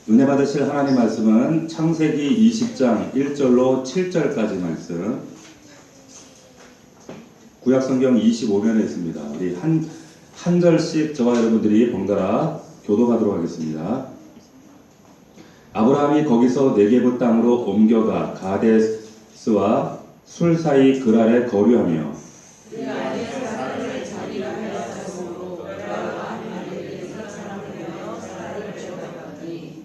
은혜 받으실 하나님 말씀은 창세기 20장 1절로 7절까지 말씀, 구약성경 25면에 있습니다. 우리 한 절씩 저와 여러분들이 번갈아 교독하도록 하겠습니다. 아브라함이 거기서 네게브 땅으로 옮겨가 가데스와 술 사이 그랄에 거류하며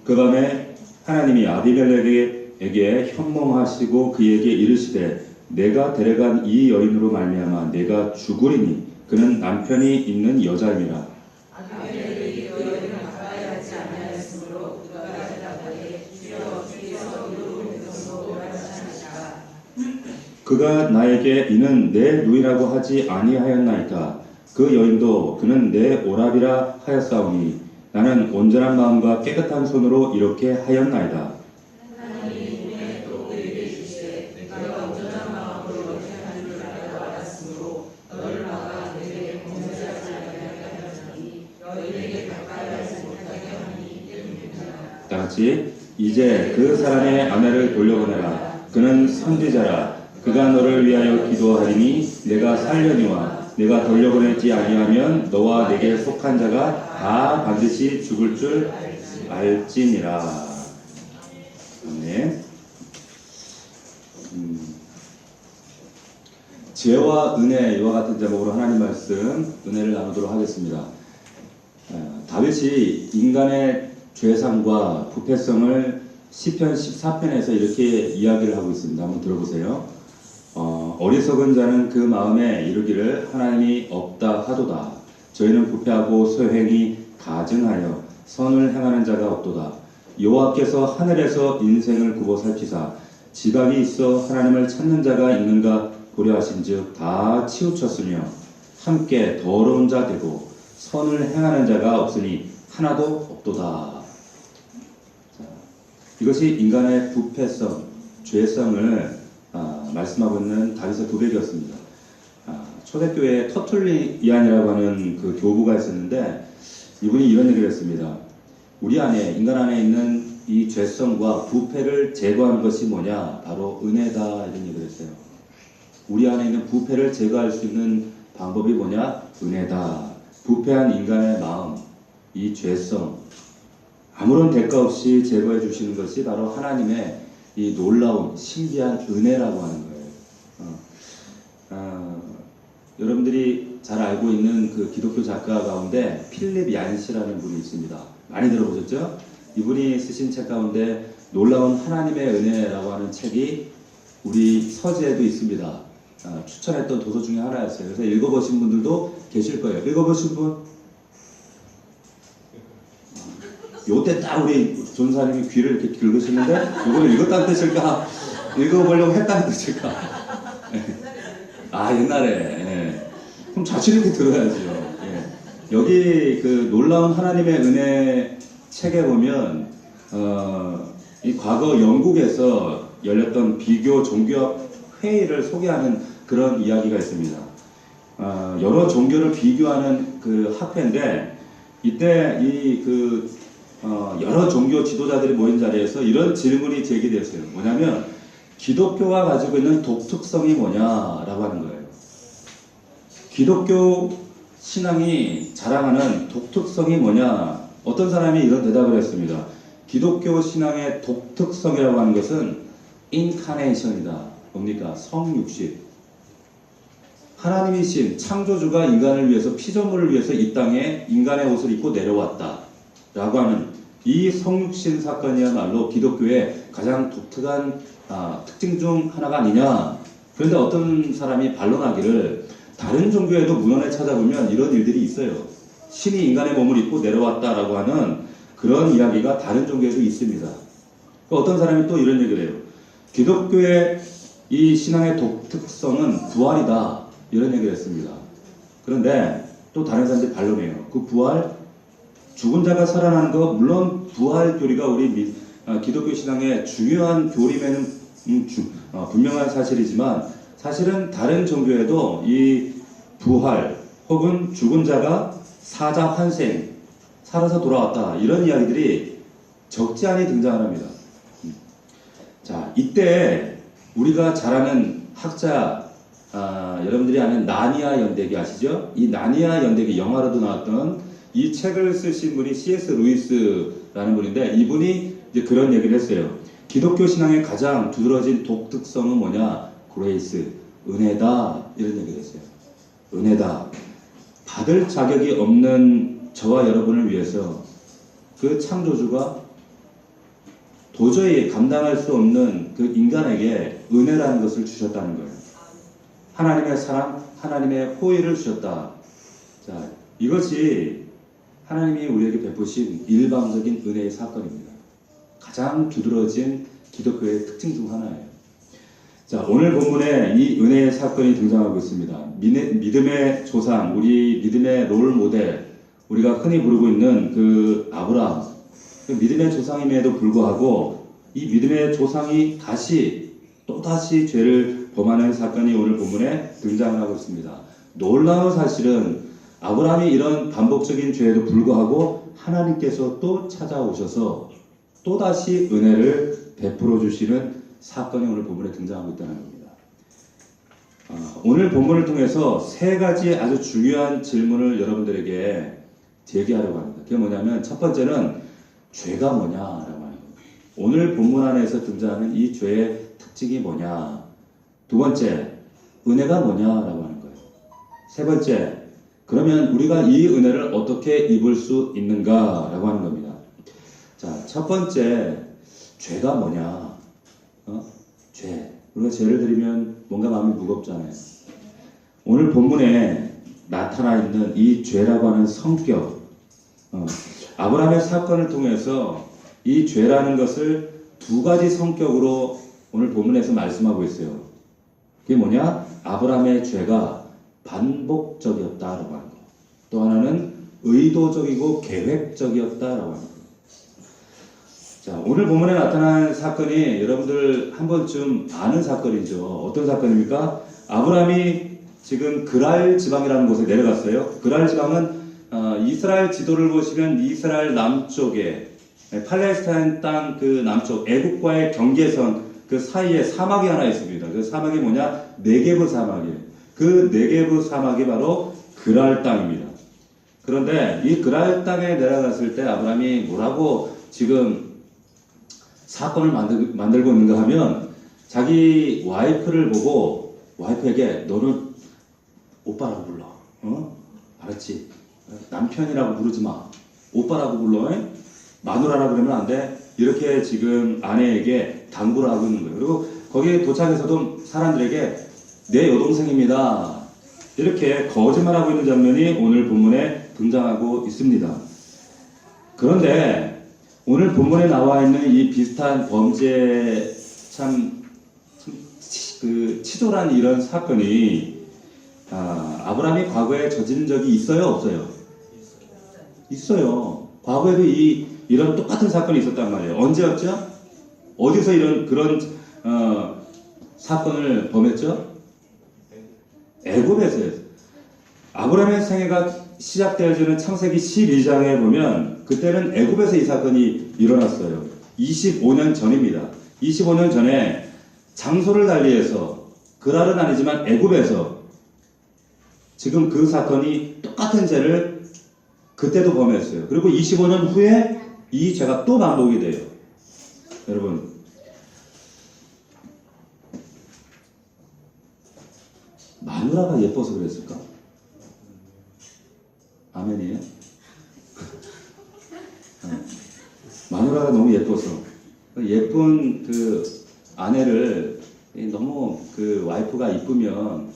그 밤에 하나님이 아비멜렉에게 현몽하시고 그에게 이르시되 내가 데려간 이 여인으로 말미암아 내가 죽으리니 그는 남편이 있는 여자임이라. 아비멜렉이 그 여인을 가까이 하지 아니하였으므로 그가 대답하되 주여 주께서 이루고 있으므로 말하시니까. 그가 나에게 이는 내 누이라고 하지 아니하였나이까. 그 여인도 그는 내 오라비라 하였사오니 나는 온전한 마음과 깨끗한 손으로 이렇게 하였나이다. 하나님이 또 그에게 이르시되 내가 온전한 마음으로 이렇게 하는 줄 알았으므로 너를 막아 내게 범죄하지 아니하게 하였으니 여인에게 가까이 하지 못하게 하니 때문이라. 다같이 이제 그 사람의 아내를 돌려보내라. 그는 선지자라. 그가 너를 위하여 기도하리니 내가 살려니와 내가 돌려보내지 아니하면 너와 내게 속한 자가 다 반드시 죽을 줄 알지니라. 아멘. 죄와 은혜, 이와 같은 제목으로 하나님 말씀 은혜를 나누도록 하겠습니다. 다윗이 인간의 죄상과 부패성을 시편 14편에서 이렇게 이야기를 하고 있습니다. 한번 들어보세요. 어리석은 자는 그 마음에 이르기를 하나님이 없다 하도다. 저희는 부패하고 소행이 가증하여 선을 행하는 자가 없도다. 여호와께서 하늘에서 인생을 굽어 살피사 지각이 있어 하나님을 찾는 자가 있는가 보려 하신즉 다 치우쳤으며 함께 더러운 자 되고 선을 행하는 자가 없으니 하나도 없도다. 자, 이것이 인간의 부패성, 죄성을 말씀하고 있는 다윗의 고백이었습니다. 초대교회에 터툴리안이라고 하는 그 교부가 있었는데 이분이 이런 얘기를 했습니다. 우리 안에, 인간 안에 있는 이 죄성과 부패를 제거하는 것이 뭐냐? 바로 은혜다. 이런 얘기를 했어요. 우리 안에 있는 부패를 제거할 수 있는 방법이 뭐냐? 은혜다. 부패한 인간의 마음, 이 죄성, 아무런 대가 없이 제거해 주시는 것이 바로 하나님의 이 놀라운 신비한 은혜라고 하는 거예요. 여러분들이 잘 알고 있는 그 기독교 작가 가운데 필립 얀시라는 분이 있습니다. 많이 들어보셨죠? 이분이 쓰신 책 가운데 놀라운 하나님의 은혜라고 하는 책이 우리 서재에도 있습니다. 추천했던 도서 중에 하나였어요. 그래서 읽어보신 분들도 계실 거예요. 읽어보신 분? 요때 딱 우리 전사님이 귀를 이렇게 긁으시는데 이거를 읽었다는 뜻일까? 읽어보려고 했다는 뜻일까? 옛날에. 그럼 자신 있게 들어야죠. 여기 그 놀라운 하나님의 은혜 책에 보면 이 과거 영국에서 열렸던 비교 종교학 회의를 소개하는 그런 이야기가 있습니다. 여러 종교를 비교하는 그 학회인데 이때 여러 종교 지도자들이 모인 자리에서 이런 질문이 제기되었어요. 뭐냐면 기독교가 가지고 있는 독특성이 뭐냐라고 하는 거예요. 기독교 신앙이 자랑하는 독특성이 뭐냐? 어떤 사람이 이런 대답을 했습니다. 기독교 신앙의 독특성이라고 하는 것은 인카네이션이다. 뭡니까? 성육신. 하나님이신 창조주가 인간을 위해서, 피조물을 위해서 이 땅에 인간의 옷을 입고 내려왔다 라고 하는 이 성육신 사건이야말로 기독교의 가장 독특한 특징 중 하나가 아니냐. 그런데 어떤 사람이 반론하기를 다른 종교에도 문헌에 찾아보면 이런 일들이 있어요. 신이 인간의 몸을 입고 내려왔다라고 하는 그런 이야기가 다른 종교에도 있습니다. 어떤 사람이 또 이런 얘기를 해요. 기독교의 이 신앙의 독특성은 부활이다. 이런 얘기를 했습니다. 그런데 또 다른 사람들이 반론해요. 그 부활, 죽은 자가 살아나는 거, 물론 부활 교리가 우리 기독교 신앙의 중요한 교림에는 분명한 사실이지만 사실은 다른 종교에도 이 부활 혹은 죽은 자가 사자 환생, 살아서 돌아왔다 이런 이야기들이 적지 않이 등장합니다. 자, 이때 우리가 잘 아는 학자, 여러분들이 아는 나니아 연대기 아시죠? 이 나니아 연대기 영화로도 나왔던 이 책을 쓰신 분이 C.S. 루이스라는 분인데, 이분이 이제 그런 얘기를 했어요. 기독교 신앙의 가장 두드러진 독특성은 뭐냐? 그레이스, 은혜다. 이런 얘기를 했어요. 은혜다. 받을 자격이 없는 저와 여러분을 위해서 그 창조주가 도저히 감당할 수 없는 그 인간에게 은혜라는 것을 주셨다는 거예요. 하나님의 사랑, 하나님의 호의를 주셨다. 자, 이것이 하나님이 우리에게 베푸신 일방적인 은혜의 사건입니다. 가장 두드러진 기독교의 특징 중 하나예요. 자, 오늘 본문에 이 은혜의 사건이 등장하고 있습니다. 믿음의 조상, 우리 믿음의 롤 모델, 우리가 흔히 부르고 있는 그 아브라함, 그 믿음의 조상임에도 불구하고 이 믿음의 조상이 또다시 죄를 범하는 사건이 오늘 본문에 등장하고 있습니다. 놀라운 사실은 아브라함이 이런 반복적인 죄에도 불구하고 하나님께서 또 찾아오셔서 또다시 은혜를 베풀어 주시는 사건이 오늘 본문에 등장하고 있다는 겁니다. 오늘 본문을 통해서 세 가지 아주 중요한 질문을 여러분들에게 제기하려고 합니다. 그게 뭐냐면 첫 번째는 죄가 뭐냐라고 하는 겁니다. 오늘 본문 안에서 등장하는 이 죄의 특징이 뭐냐. 두 번째, 은혜가 뭐냐라고 하는 거예요. 세 번째, 그러면 우리가 이 은혜를 어떻게 입을 수 있는가라고 하는 겁니다. 자, 첫 번째, 죄가 뭐냐? 죄. 우리가 죄를 드리면 뭔가 마음이 무겁잖아요. 오늘 본문에 나타나 있는 이 죄라고 하는 성격, 아브라함의 사건을 통해서 이 죄라는 것을 두 가지 성격으로 오늘 본문에서 말씀하고 있어요. 그게 뭐냐? 아브라함의 죄가 반복적이었다라고 하는 거. 또 하나는 의도적이고 계획적이었다라고 하는 거. 자, 오늘 본문에 나타난 사건이 여러분들 한 번쯤 아는 사건이죠. 어떤 사건입니까? 아브라함이 지금 그랄 지방이라는 곳에 내려갔어요. 그랄 지방은 이스라엘 지도를 보시면 이스라엘 남쪽에 팔레스타인 땅 그 남쪽 애국과의 경계선 그 사이에 사막이 하나 있습니다. 그 사막이 뭐냐? 네게브 사막이에요. 그 네게브 사막이 바로 그랄 땅입니다. 그런데 이 그랄 땅에 내려갔을 때 아브라함이 뭐라고 지금 사건을 만들고 있는가 하면 자기 와이프를 보고 와이프에게 너는 오빠라고 불러. 알았지? 남편이라고 부르지 마. 오빠라고 불러. 마누라라 그러면 안 돼. 이렇게 지금 아내에게 당부를 하고 있는 거예요. 그리고 거기에 도착해서도 사람들에게 내 여동생입니다. 이렇게 거짓말하고 있는 장면이 오늘 본문에 등장하고 있습니다. 그런데 오늘 본문에 나와 있는 이 비슷한 범죄 그 치졸한 이런 사건이 아브라함이 과거에 저지른 적이 있어요, 없어요? 있어요. 과거에도 이런 똑같은 사건이 있었단 말이에요. 언제였죠? 어디서 그런 사건을 범했죠? 애굽에서요. 아브라함의 생애가 시작되어지는 창세기 12장에 보면 그때는 애굽에서 이 사건이 일어났어요. 25년 전입니다. 25년 전에 장소를 달리해서 그랄은 아니지만 애굽에서 지금 그 사건이 똑같은 죄를 그때도 범했어요. 그리고 25년 후에 이 죄가 또 반복이 돼요. 여러분, 마누라가 예뻐서 그랬을까? 아멘이에요? 마누라가 너무 예뻐서 예쁜 그 아내를 너무 그 와이프가 이쁘면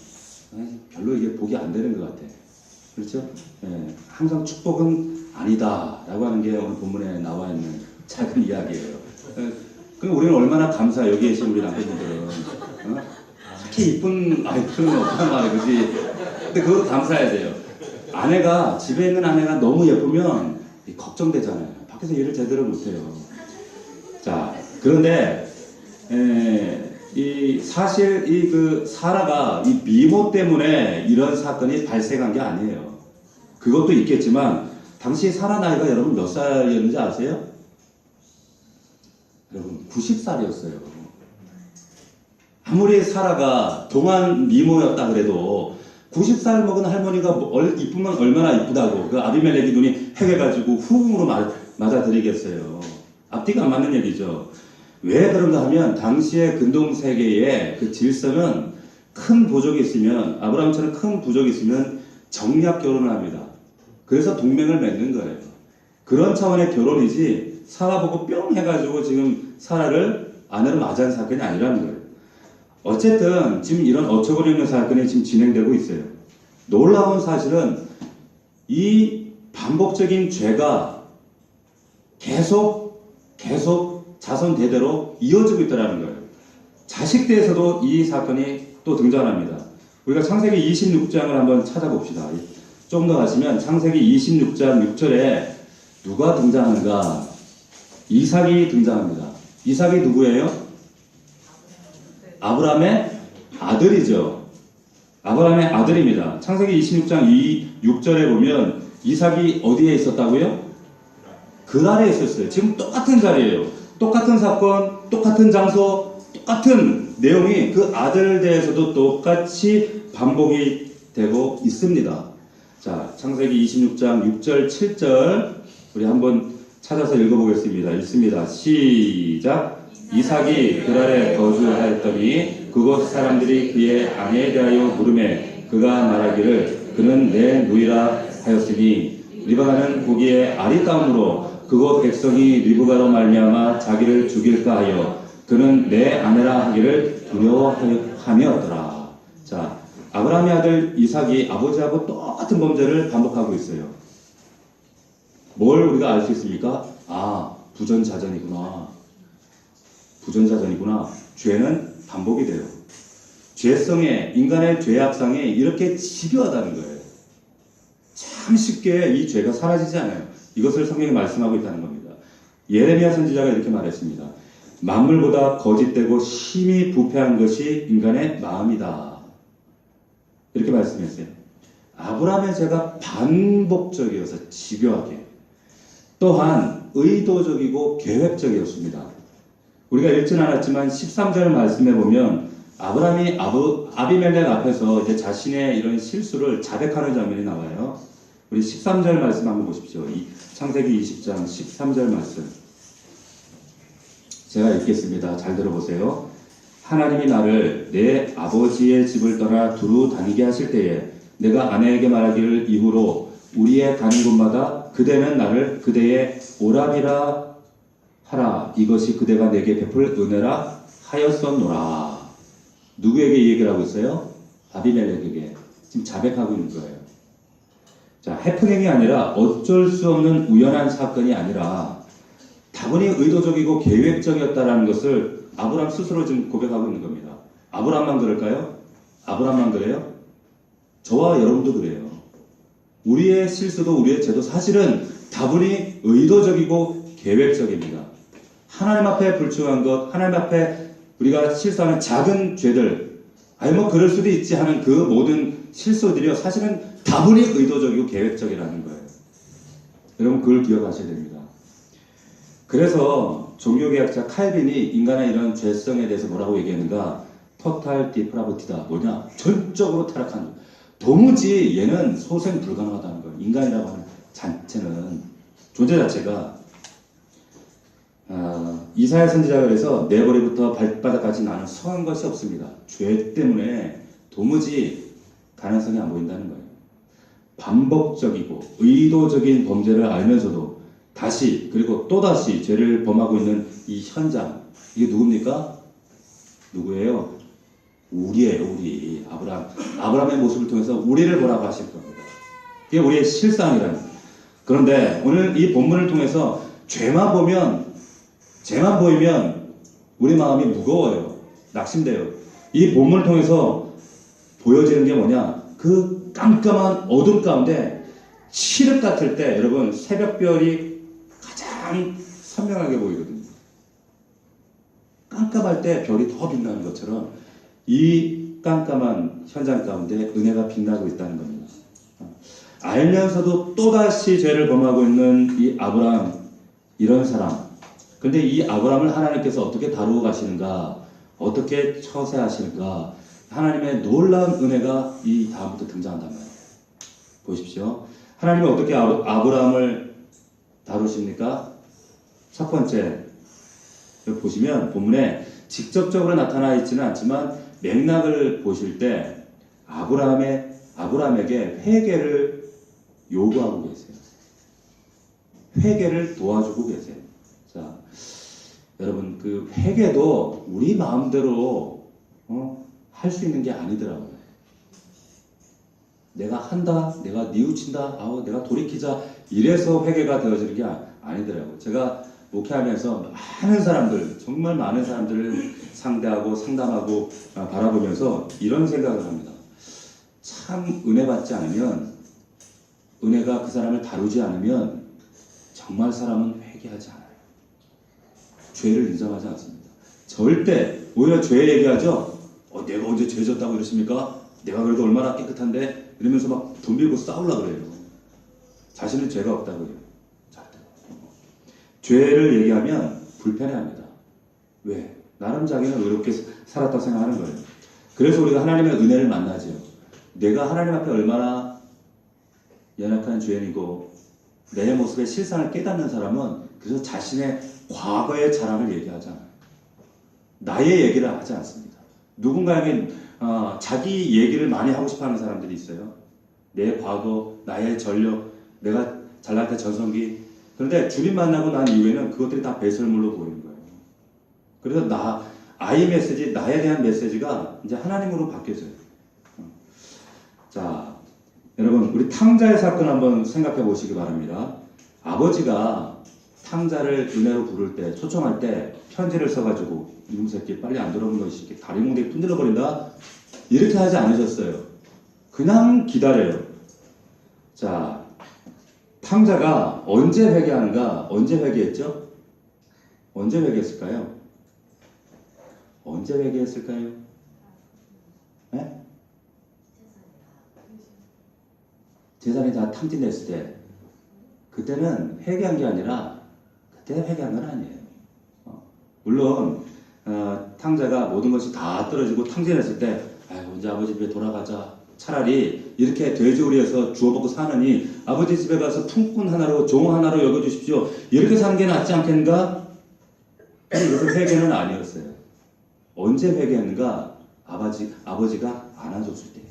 별로 이게 복이 안 되는 것 같아. 그렇죠? 예, 항상 축복은 아니다라고 하는 게 오늘 본문에 나와 있는 작은 이야기예요. 그럼 우리는 얼마나 감사, 여기 계신 우리 남편분들은 특히 이쁜 와이프는 없단 말이에요, 그렇지? 근데 그것도 감사해야 돼요. 집에 있는 아내가 너무 예쁘면 걱정되잖아요. 밖에서 일을 제대로 못해요. 자, 그런데 사실 사라가 이 미모 때문에 이런 사건이 발생한 게 아니에요. 그것도 있겠지만 당시 사라 나이가 여러분 몇 살이었는지 아세요? 여러분 90살이었어요. 아무리 사라가 동안 미모였다 그래도 90살 먹은 할머니가 이쁘면 얼마나 이쁘다고 그 아비멜렉이 눈이 해가지고 후궁으로 맞아들이겠어요. 앞뒤가 안 맞는 얘기죠. 왜 그런가 하면 당시의 근동세계의 그 질서는 큰 부족이 있으면 아브라함처럼 큰 부족이 있으면 정략 결혼을 합니다. 그래서 동맹을 맺는 거예요. 그런 차원의 결혼이지 사라 보고 뿅 해가지고 지금 사라를 아내로 맞이한 사건이 아니라는 거예요. 어쨌든 지금 이런 어처구니없는 사건이 지금 진행되고 있어요. 놀라운 사실은 이 반복적인 죄가 계속 자손 대대로 이어지고 있다는 거예요. 자식대에서도 이 사건이 또 등장합니다. 우리가 창세기 26장을 한번 찾아봅시다. 좀 더 가시면 창세기 26장 6절에 누가 등장하는가? 이삭이 등장합니다. 이삭이 누구예요? 아브라함의 아들이죠. 아브라함의 아들입니다. 창세기 26장 6절에 보면 이삭이 어디에 있었다고요? 그랄에 있었어요. 지금 똑같은 자리예요. 똑같은 사건, 똑같은 장소, 똑같은 내용이 그 아들 대해서도 똑같이 반복이 되고 있습니다. 자, 창세기 26장 6절, 7절 우리 한번 찾아서 읽어보겠습니다. 읽습니다. 시작. 이삭이 그랄에 거주하였더니 그곳 사람들이 그의 아내에 대하여 물으매 그가 말하기를 그는 내 누이라 하였으니 리브가는 보기에 아리따움으로 그곳 백성이 리브가로 말미암아 자기를 죽일까 하여 그는 내 아내라 하기를 두려워함이었더라. 자, 아브라함의 아들 이삭이 아버지하고 똑같은 범죄를 반복하고 있어요. 뭘 우리가 알 수 있습니까? 아, 부전자전이구나. 죄는 반복이 돼요. 인간의 죄악상이 이렇게 집요하다는 거예요. 참 쉽게 이 죄가 사라지지 않아요. 이것을 성경이 말씀하고 있다는 겁니다. 예레미야 선지자가 이렇게 말했습니다. 만물보다 거짓되고 심히 부패한 것이 인간의 마음이다. 이렇게 말씀했어요. 아브라함의 죄가 반복적이어서 집요하게 또한 의도적이고 계획적이었습니다. 우리가 읽진 않았지만 13절 말씀해 보면 아브라함이 아비멜렉 앞에서 이제 자신의 이런 실수를 자백하는 장면이 나와요. 우리 13절 말씀 한번 보십시오. 창세기 20장 13절 말씀. 제가 읽겠습니다. 잘 들어보세요. 하나님이 나를 내 아버지의 집을 떠나 두루 다니게 하실 때에 내가 아내에게 말하기를 이후로 우리의 가는 곳마다 그대는 나를 그대의 오라비라 하라. 이것이 그대가 내게 베풀 은혜라 하였었노라. 누구에게 이 얘기를 하고 있어요? 아비멜렉에게. 지금 자백하고 있는 거예요. 자, 해프닝이 아니라 어쩔 수 없는 우연한 사건이 아니라 다분히 의도적이고 계획적이었다라는 것을 아브라함 스스로 지금 고백하고 있는 겁니다. 아브라함만 그럴까요? 아브라함만 그래요? 저와 여러분도 그래요. 우리의 실수도 우리의 죄도 사실은 다분히 의도적이고 계획적입니다. 하나님 앞에 불충한 것, 하나님 앞에 우리가 실수하는 작은 죄들, 그럴 수도 있지 하는 그 모든 실수들이요, 사실은 다분히 의도적이고 계획적이라는 거예요. 여러분 그걸 기억하셔야 됩니다. 그래서 종교개혁자 칼빈이 인간의 이런 죄성에 대해서 뭐라고 얘기하는가? 토탈 디프라비티다. 뭐냐? 전적으로 타락한 것. 도무지 얘는 소생 불가능하다는 거예요. 인간이라고 하는 자체는, 존재 자체가. 이사야 선지자가 그래서 내 머리부터 발바닥까지 나는 성한 것이 없습니다. 죄 때문에 도무지 가능성이 안 보인다는 거예요. 반복적이고 의도적인 범죄를 알면서도 다시 그리고 또다시 죄를 범하고 있는 이 현장, 이게 누굽니까? 누구예요? 우리예요. 우리 아브라함의 모습을 통해서 우리를 보라고 하실 겁니다. 이게 우리의 실상이라는 거예요. 그런데 오늘 이 본문을 통해서 죄만 보이면 우리 마음이 무거워요. 낙심돼요. 이 본문을 통해서 보여지는 게 뭐냐? 그 깜깜한 어둠 가운데 칠흑 같을 때 여러분 새벽별이 가장 선명하게 보이거든요. 깜깜할 때 별이 더 빛나는 것처럼 이 깜깜한 현장 가운데 은혜가 빛나고 있다는 겁니다. 알면서도 또다시 죄를 범하고 있는 이 아브라함, 이런 사람, 근데 이 아브라함을 하나님께서 어떻게 다루어 가시는가, 어떻게 처세하시는가, 하나님의 놀라운 은혜가 이 다음부터 등장한단 말이에요. 보십시오. 하나님이 어떻게 아브라함을 다루십니까? 첫 번째, 여기 보시면 본문에 직접적으로 나타나 있지는 않지만 맥락을 보실 때 아브라함에게 회개를 요구하고 계세요. 회개를 도와주고 계세요. 자, 여러분, 그 회개도 우리 마음대로 할 수 있는 게 아니더라고요. 내가 한다, 내가 뉘우친다, 내가 돌이키자, 이래서 회개가 되어지는 게 아니더라고요. 제가 목회하면서 많은 사람들, 정말 많은 사람들을 상대하고 상담하고 바라보면서 이런 생각을 합니다. 참 은혜 받지 않으면, 은혜가 그 사람을 다루지 않으면 정말 사람은 회개하지 않아요. 죄를 인정하지 않습니다. 절대, 오히려 죄 얘기하죠. 내가 언제 죄 졌다고 이러십니까? 내가 그래도 얼마나 깨끗한데? 이러면서 막 돈 빌고 싸우려고 그래요. 자신은 죄가 없다고 해요. 죄를 얘기하면 불편해합니다. 왜? 나름 자기는 의롭게 살았다고 생각하는 거예요. 그래서 우리가 하나님의 은혜를 만나죠. 내가 하나님 앞에 얼마나 연약한 죄인이고 내 모습의 실상을 깨닫는 사람은 그래서 자신의 과거의 자랑을 얘기하잖아요. 나의 얘기를 하지 않습니다. 누군가에게 자기 얘기를 많이 하고 싶어하는 사람들이 있어요. 내 과거, 나의 전력, 내가 잘날 때 전성기. 그런데 주님 만나고 난 이후에는 그것들이 다 배설물로 보이는 거예요. 그래서 아이 메시지, 나에 대한 메시지가 이제 하나님으로 바뀌어져요. 자, 여러분, 우리 탕자의 사건 한번 생각해 보시기 바랍니다. 아버지가 탕자를 은혜로 부를 때, 초청할 때 편지를 써가지고 이놈 새끼 빨리 안 돌아오는 거 새끼 다리 몽둥이 흔들어 버린다, 이렇게 하지 않으셨어요. 그냥 기다려요. 자, 탕자가 언제 회개하는가? 언제 회개했죠? 언제 회개했을까요? 언제 회개했을까요? 네? 재산이 다 탕진됐을 때, 그때는 회개한 게 아니라 그때 회개한 건 아니에요. 물론 탕자가 모든 것이 다 떨어지고 탕진했을 때 이제 아버지 집에 돌아가자, 차라리 이렇게 돼지우리에서 주워먹고 사느니 아버지 집에 가서 품꾼 하나로 종 하나로 여겨주십시오, 이렇게 사는 게 낫지 않겠는가? 이것은 회개는 아니었어요. 언제 회개했는가? 아버지가 안아줬을 때.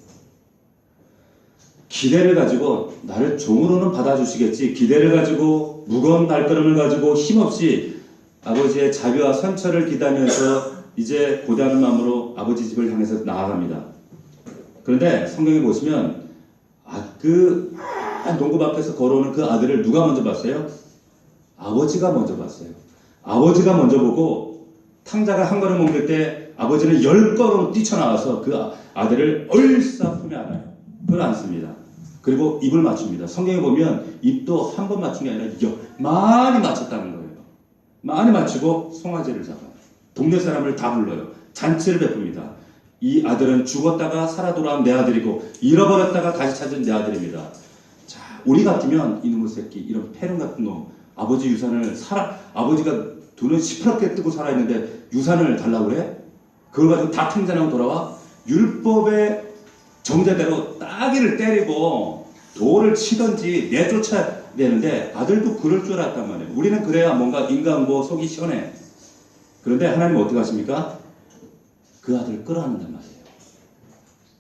기대를 가지고 나를 종으로는 받아주시겠지, 기대를 가지고 무거운 발걸음을 가지고 힘없이 아버지의 자비와 선처를 기다리면서 이제 고단한 마음으로 아버지 집을 향해서 나아갑니다. 그런데 성경에 보시면 그 농구 앞에서 걸어오는 그 아들을 누가 먼저 봤어요? 아버지가 먼저 봤어요. 아버지가 먼저 보고 탕자가 한 걸음 옮길 때 아버지는 10걸음 뛰쳐나와서 그 아들을 얼싸 품에 안아요. 그걸 안습니다. 그리고 입을 맞춥니다. 성경에 보면 입도 한 번 맞춘 게 아니라 많이 맞췄다는 거예요. 많이 맞추고 송아지를 잡아요. 동네 사람을 다 불러요. 잔치를 베풉니다. 이 아들은 죽었다가 살아 돌아온 내 아들이고 잃어버렸다가 다시 찾은 내 아들입니다. 자, 우리 같으면 이놈의 새끼, 이런 패륜 같은 놈, 아버지 유산을 아버지가 돈을 시퍼렇게 뜨고 살아있는데 유산을 달라고 그래? 그걸 가지고 다 탕자나고 돌아와? 율법의 정제대로 따귀를 때리고 돌을 치든지 내쫓아야 되는데 아들도 그럴 줄 알았단 말이에요. 우리는 그래야 뭔가 인간고 속이 시원해. 그런데 하나님 어떻게 하십니까? 그 아들을 끌어안는단 말이에요.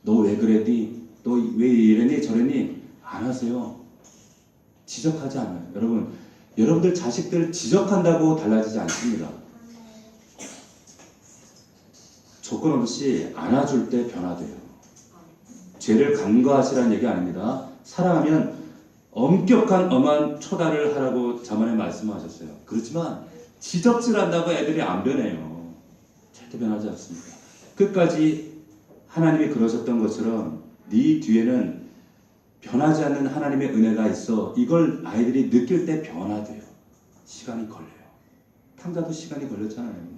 너 왜 그랬니? 너 왜 이랬니? 저랬니? 안 하세요. 지적하지 않아요. 여러분들 자식들 지적한다고 달라지지 않습니다. 조건 없이 안아줄 때 변화돼요. 죄를 간과하시라는 얘기 아닙니다. 사랑하면 엄격한 엄한 초달을 하라고 자문에 말씀하셨어요. 그렇지만 지적질한다고 애들이 안 변해요. 절대 변하지 않습니다. 끝까지 하나님이 그러셨던 것처럼 네 뒤에는 변하지 않는 하나님의 은혜가 있어. 이걸 아이들이 느낄 때 변화돼요. 시간이 걸려요. 탕자도 시간이 걸렸잖아요.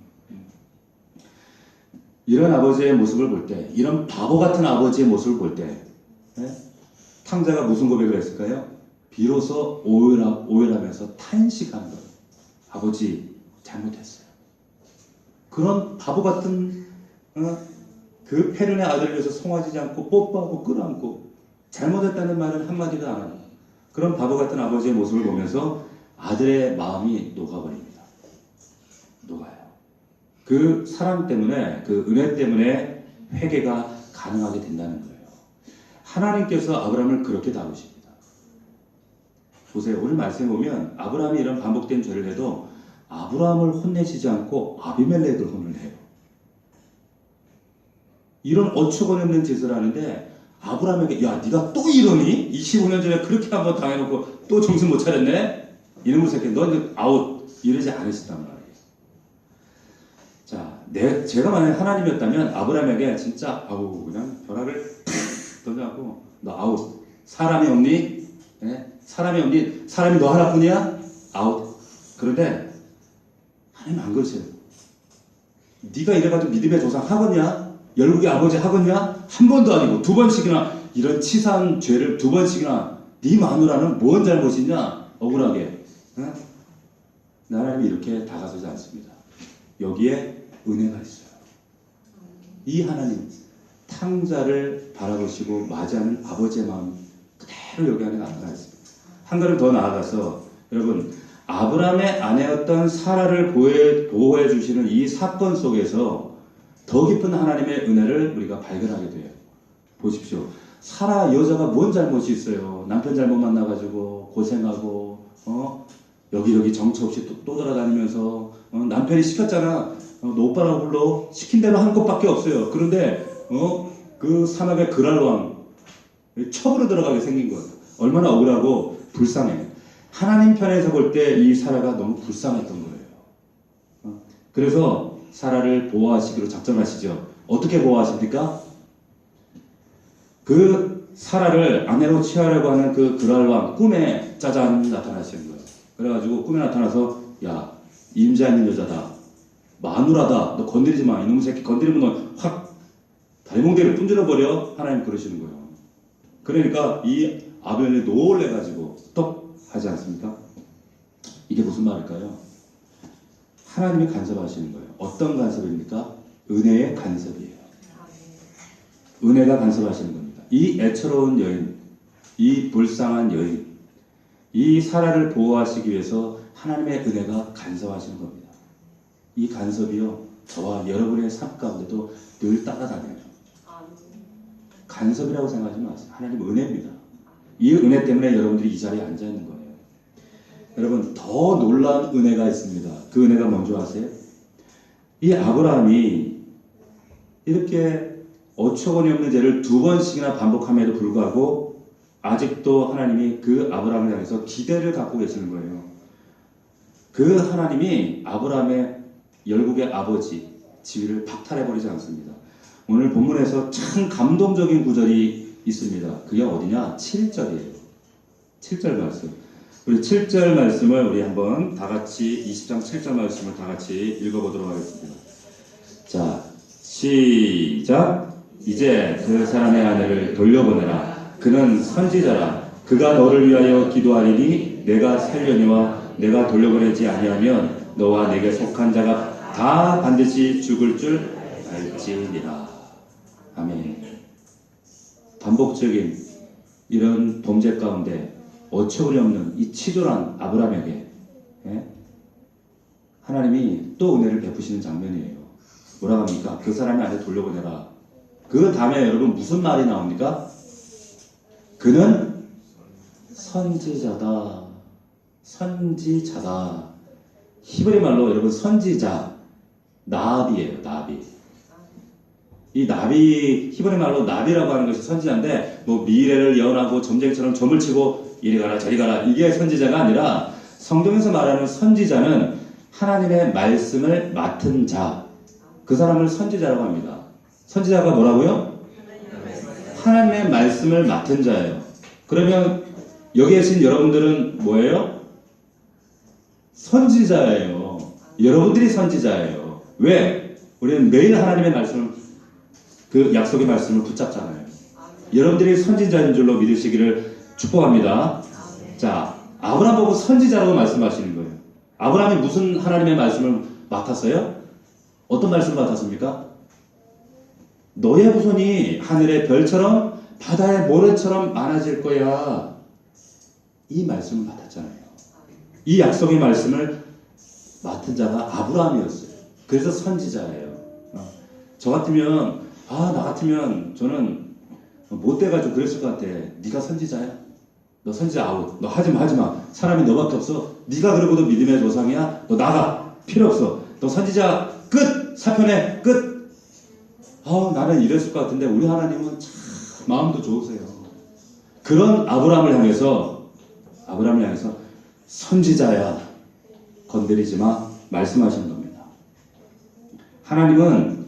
이런 아버지의 모습을 볼 때, 이런 바보 같은 아버지의 모습을 볼 때, 탕자가 무슨 고백을 했을까요? 비로소 오열하면서 탄식하는 거예요. 아버지, 잘못했어요. 그런 바보 같은 그 페륜의 아들을 위해서 송아지지 않고 뽀뽀하고 끌어안고 잘못했다는 말은 한마디도 안 하고 그런 바보 같은 아버지의 모습을 보면서 아들의 마음이 녹아버립니다. 녹아요. 그 사랑 때문에 그 은혜 때문에 회개가 가능하게 된다는 거예요. 하나님께서 아브라함을 그렇게 다루십니다. 보세요. 오늘 말씀에 보면 아브라함이 이런 반복된 죄를 해도 아브라함을 혼내시지 않고 아비멜렉을 혼을 해요. 이런 어처구니없는 짓을 하는데 아브라함에게 야 네가 또 이러니? 25년 전에 그렇게 한번 당해놓고 또 정신 못 차렸네? 이놈의 새끼 너 이제 아웃 이러지 않으시단 말이에요. 자, 제가 만약에 하나님이었다면 아브라함에게 진짜 그냥 벼락을 던져갖고 너 아웃. 사람이 없니? 네? 사람이 없니? 사람이 너 하나뿐이야? 아웃. 그런데 하나님 안 그러세요. 네가 이래가지고 믿음의 조상 하겠냐? 열국의 아버지 하겠냐? 한 번도 아니고 두 번씩이나 이런 치사한 죄를 두 번씩이나 네 마누라는 뭔 잘못이냐? 억울하게. 네? 하나님이 이렇게 다가서지 않습니다. 여기에 은혜가 있어요. 이 하나님 탕자를 바라보시고 맞이하는 아버지의 마음 그대로 여기 안에 나타나 있습니다. 한 걸음 더 나아가서 여러분 아브라함의 아내였던 사라를 보호해 주시는 이 사건 속에서 더 깊은 하나님의 은혜를 우리가 발견하게 돼요. 보십시오. 사라 여자가 뭔 잘못이 있어요. 남편 잘못 만나가지고 고생하고 여기저기 정처 없이 또 돌아다니면서 남편이 시켰잖아. 너 오빠라고 불러. 시킨 대로 한 것밖에 없어요. 그런데 그 사막의 그랄왕 첩으로 들어가게 생긴 거예요. 얼마나 억울하고 불쌍해. 하나님 편에서 볼 때 이 사라가 너무 불쌍했던 거예요. 그래서 사라를 보호하시기로 작정하시죠. 어떻게 보호하십니까? 그 사라를 아내로 취하려고 하는 그 그랄왕 꿈에 짜잔 나타나시는 거예요. 그래가지고 꿈에 나타나서 야 임자 있는 여자다. 마누라다. 너 건드리지 마. 이놈의 새끼 건드리면 너 확 다리몽대를 분질러버려. 하나님 그러시는 거예요. 그러니까 이 아벨이 놀래가지고 떡 하지 않습니까? 이게 무슨 말일까요? 하나님이 간섭하시는 거예요. 어떤 간섭입니까? 은혜의 간섭이에요. 은혜가 간섭하시는 겁니다. 이 애처로운 여인, 이 불쌍한 여인, 이 사라를 보호하시기 위해서 하나님의 은혜가 간섭하시는 겁니다. 이 간섭이요, 저와 여러분의 삶 가운데도 늘 따라다녀요. 간섭이라고 생각하지 마세요. 하나님 은혜입니다. 이 은혜 때문에 여러분들이 이 자리에 앉아 있는 거예요. 여러분 더 놀라운 은혜가 있습니다. 그 은혜가 뭔지 아세요? 이 아브라함이 이렇게 어처구니 없는 죄를 두 번씩이나 반복함에도 불구하고 아직도 하나님이 그 아브라함을 향해서 기대를 갖고 계시는 거예요. 그 하나님이 아브라함의 열국의 아버지 지위를 박탈해버리지 않습니다. 오늘 본문에서 참 감동적인 구절이 있습니다. 그게 어디냐? 7절이에요. 7절 말씀. 우리 7절 말씀을 우리 한번 다 같이 20장 7절 말씀을 다 같이 읽어보도록 하겠습니다. 자, 시작. 이제 그 사람의 아내를 돌려보내라. 그는 선지자라. 그가 너를 위하여 기도하리니 내가 살려니와 내가 돌려보내지 아니하면 너와 내게 속한 자가 다 반드시 죽을 줄 알지니라. 아멘. 반복적인 이런 범죄 가운데 어처구니 없는 이 치졸한 아브라함에게 하나님이 또 은혜를 베푸시는 장면이에요. 뭐라고 합니까? 그 사람의 아내 돌려보내라. 그 다음에 여러분 무슨 말이 나옵니까? 그는 선지자다. 선지자다. 히브리 말로 여러분 선지자 나비예요. 나비. 이 나비, 히브리 말로 나비라고 하는 것이 선지자인데 뭐 미래를 예언하고 점쟁이처럼 점을 치고 이리 가라 저리 가라 이게 선지자가 아니라 성경에서 말하는 선지자는 하나님의 말씀을 맡은 자, 그 사람을 선지자라고 합니다. 선지자가 뭐라고요? 하나님의 말씀을 맡은 자예요. 그러면 여기 계신 여러분들은 뭐예요? 선지자예요. 여러분들이 선지자예요. 왜? 우리는 매일 하나님의 말씀을 그 약속의 말씀을 붙잡잖아요. 여러분들이 선지자인 줄로 믿으시기를 축복합니다. 자, 아브라함 보고 선지자라고 말씀하시는 거예요. 아브라함이 무슨 하나님의 말씀을 맡았어요? 어떤 말씀을 맡았습니까? 너의 후손이 하늘의 별처럼 바다의 모래처럼 많아질 거야. 이 말씀을 맡았잖아요. 이 약속의 말씀을 맡은 자가 아브라함이었어요. 그래서 선지자예요. 저 같으면 나 같으면 저는 못 돼가지고 그랬을 것 같아. 네가 선지자야? 너 선지자 아웃. 너 하지마. 사람이 너밖에 없어. 네가 그러고도 믿음의 조상이야? 너 나가. 필요 없어. 너 선지자 끝. 사편에 끝. 나는 이랬을 것 같은데 우리 하나님은 참 마음도 좋으세요. 그런 아브라함을 향해서 선지자야 건드리지 마 말씀하시는 겁니다. 하나님은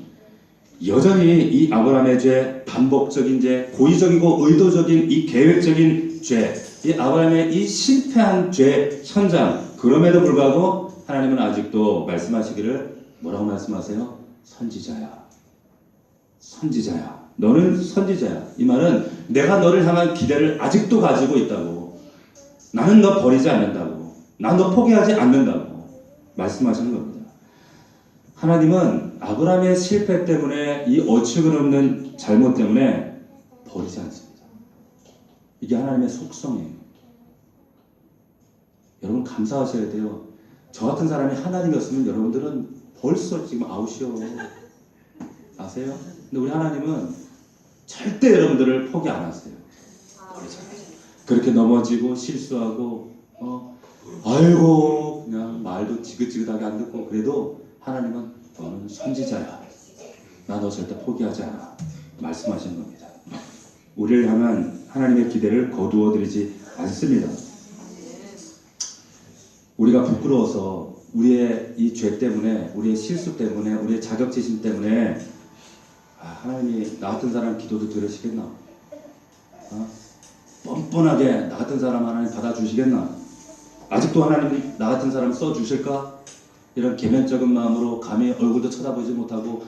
여전히 이 아브라함의 죄, 반복적인 죄, 고의적이고 의도적인 이 계획적인 죄, 이 아브라함의 이 실패한 죄 현장, 그럼에도 불구하고 하나님은 아직도 말씀하시기를 뭐라고 말씀하세요? 선지자야. 너는 선지자야. 이 말은 내가 너를 향한 기대를 아직도 가지고 있다고. 나는 너 버리지 않는다고. 난 너 포기하지 않는다고 말씀하시는 겁니다. 하나님은 아브라함의 실패 때문에 이 어처구니없는 잘못 때문에 버리지 않습니다. 이게 하나님의 속성이에요. 여러분 감사하셔야 돼요. 저 같은 사람이 하나님이었으면 여러분들은 벌써 지금 아웃이요. 아세요? 근데 우리 하나님은 절대 여러분들을 포기 안 하세요. 그렇게 넘어지고 실수하고 아이고 그냥 말도 지긋지긋하게 안 듣고 그래도 하나님은 너는 선지자야. 나 너 절대 포기하지 않아. 말씀하시는 겁니다. 우리를 향한 하나님의 기대를 거두어드리지 않습니다. 우리가 부끄러워서 우리의 이 죄 때문에, 우리의 실수 때문에, 우리의 자격지심 때문에 하나님이 나 같은 사람 기도도 들으시겠나? 뻔뻔하게 나 같은 사람 하나님 받아주시겠나? 아직도 하나님이 나 같은 사람 써주실까? 이런 계면적인 마음으로 감히 얼굴도 쳐다보지 못하고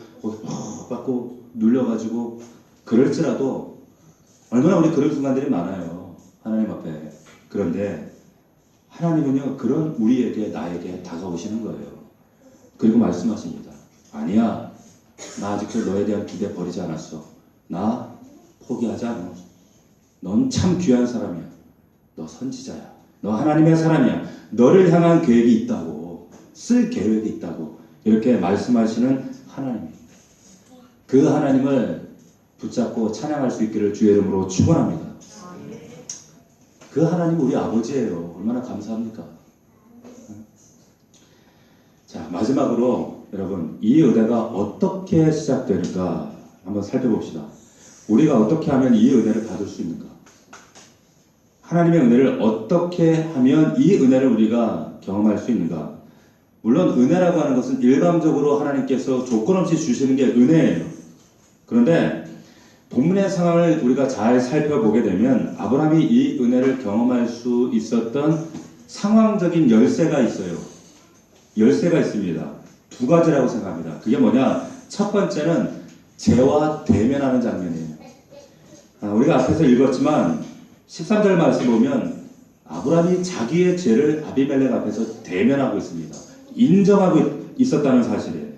받고 눌려가지고 그럴지라도 얼마나 우리 그런 순간들이 많아요. 하나님 앞에. 그런데 하나님은요 그런 우리에게 나에게 다가오시는 거예요. 그리고 말씀하십니다. 아니야. 나 아직도 너에 대한 기대 버리지 않았어. 나 포기하지 않아. 넌 참 귀한 사람이야. 너 선지자야. 너 하나님의 사람이야. 너를 향한 계획이 있다고. 쓸 계획이 있다고. 이렇게 말씀하시는 하나님. 그 하나님을 붙잡고 찬양할 수 있기를 주의 이름으로 축원합니다. 그 하나님 우리 아버지예요. 얼마나 감사합니까? 자, 마지막으로 여러분 이 은혜가 어떻게 시작되는가 한번 살펴봅시다. 우리가 어떻게 하면 이 은혜를 받을 수 있는가? 하나님의 은혜를 어떻게 하면 이 은혜를 우리가 경험할 수 있는가? 물론 은혜라고 하는 것은 일반적으로 하나님께서 조건 없이 주시는 게 은혜예요. 그런데 본문의 상황을 우리가 잘 살펴보게 되면 아브라함이 이 은혜를 경험할 수 있었던 상황적인 열쇠가 있어요. 열쇠가 있습니다. 두 가지라고 생각합니다. 그게 뭐냐? 첫 번째는 죄와 대면하는 장면이에요. 우리가 앞에서 읽었지만 13절 말씀 보면 아브라함이 자기의 죄를 아비멜렉 앞에서 대면하고 있습니다. 인정하고 있었다는 사실이에요.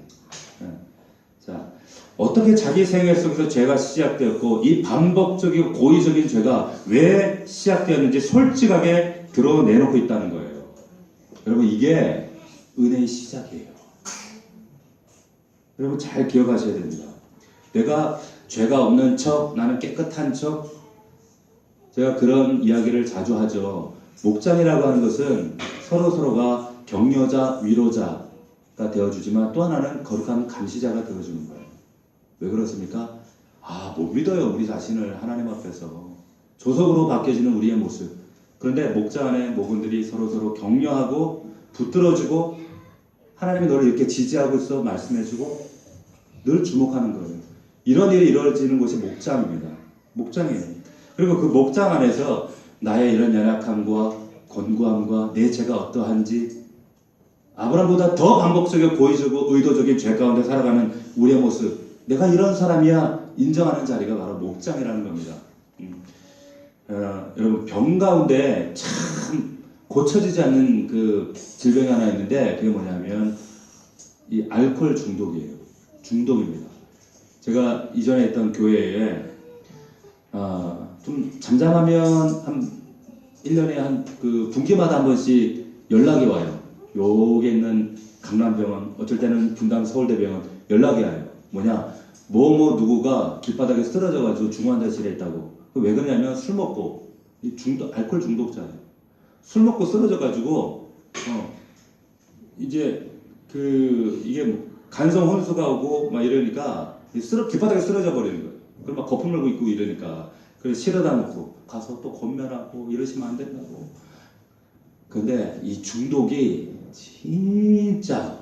자, 어떻게 자기 생애 속에서 죄가 시작되었고 이 반복적이고 고의적인 죄가 왜 시작되었는지 솔직하게 드러내놓고 있다는 거예요. 여러분 이게 은혜의 시작이에요. 여러분 잘 기억하셔야 됩니다. 내가 죄가 없는 척, 나는 깨끗한 척, 제가 그런 이야기를 자주 하죠. 목장이라고 하는 것은 서로가 격려자, 위로자가 되어주지만 또 하나는 거룩한 감시자가 되어주는 거예요. 왜 그렇습니까? 못 믿어요. 우리 자신을 하나님 앞에서. 조석으로 바뀌어지는 우리의 모습. 그런데 목장 안에 목원들이 서로 격려하고 붙들어주고 하나님이 너를 이렇게 지지하고 있어 말씀해주고 늘 주목하는 거예요. 이런 일이 이루어지는 곳이 목장입니다. 목장이에요. 그리고 그 목장 안에서 나의 이런 연약함과 권고함과 내 죄가 어떠한지 아브라함보다 더 반복적이고 고의적이고 의도적인 죄 가운데 살아가는 우리의 모습, 내가 이런 사람이야 인정하는 자리가 바로 목장이라는 겁니다. 여러분 병 가운데 참 고쳐지지 않는 그 질병이 하나 있는데 그게 뭐냐면 이 알코올 중독이에요. 중독입니다. 제가 이전에 있던 교회에 좀 잠잠하면 한 1년에 한 그 분기마다 한 번씩 연락이 와요. 여기 있는 강남병원, 어쩔 때는 분당 서울대병원 연락이 와요. 뭐냐, 뭐뭐 누구가 길바닥에 쓰러져가지고 중환자실에 있다고. 왜 그러냐면 술 먹고 알코올 중독자예요. 술 먹고 쓰러져가지고 이제 이게 간성 혼수가 오고 막 이러니까 길바닥에 쓰러져 버리는 거예요. 그럼 막 거품 물고 있고 이러니까 그래서 실어다 놓고 가서 또 권면하고 이러시면 안 된다고. 근데 이 중독이 진짜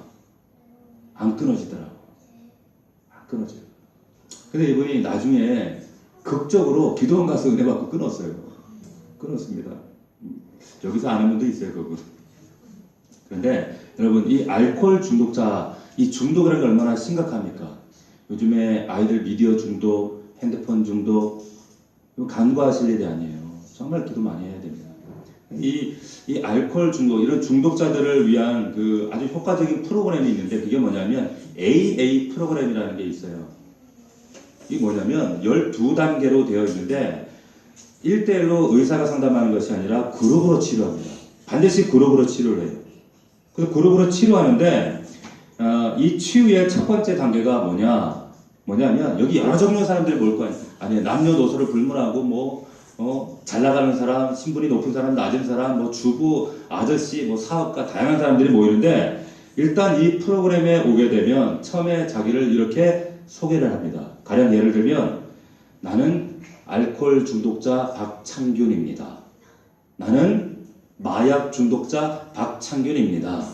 안 끊어지더라고. 안 끊어져요. 근데 이분이 나중에 극적으로 기도원 가서 은혜 받고 끊었어요. 끊었습니다. 여기서 아는 분도 있어요, 그분. 그런데 여러분, 이 알코올 중독자, 이 중독이라는 게 얼마나 심각합니까? 요즘에 아이들 미디어 중독, 핸드폰 중독, 이거 간과하실 일이 아니에요. 정말 기도 많이 해야 됩니다. 이 알코올 중독, 이런 중독자들을 위한 그 아주 효과적인 프로그램이 있는데 그게 뭐냐면 AA 프로그램이라는 게 있어요. 이게 뭐냐면 12단계로 되어 있는데 1대1로 의사가 상담하는 것이 아니라 그룹으로 치료합니다. 반드시 그룹으로 치료를 해요. 그래서 그룹으로 치료하는데 이 치유의 첫 번째 단계가 뭐냐면 여기 여러 종류의 사람들이 모일 거 아니에요. 남녀노소를 불문하고 잘 나가는 사람, 신분이 높은 사람, 낮은 사람, 주부, 아저씨, 사업가, 다양한 사람들이 모이는데 일단 이 프로그램에 오게 되면 처음에 자기를 이렇게 소개를 합니다. 가령 예를 들면 나는 알코올 중독자 박창균입니다. 나는 마약 중독자 박창균입니다.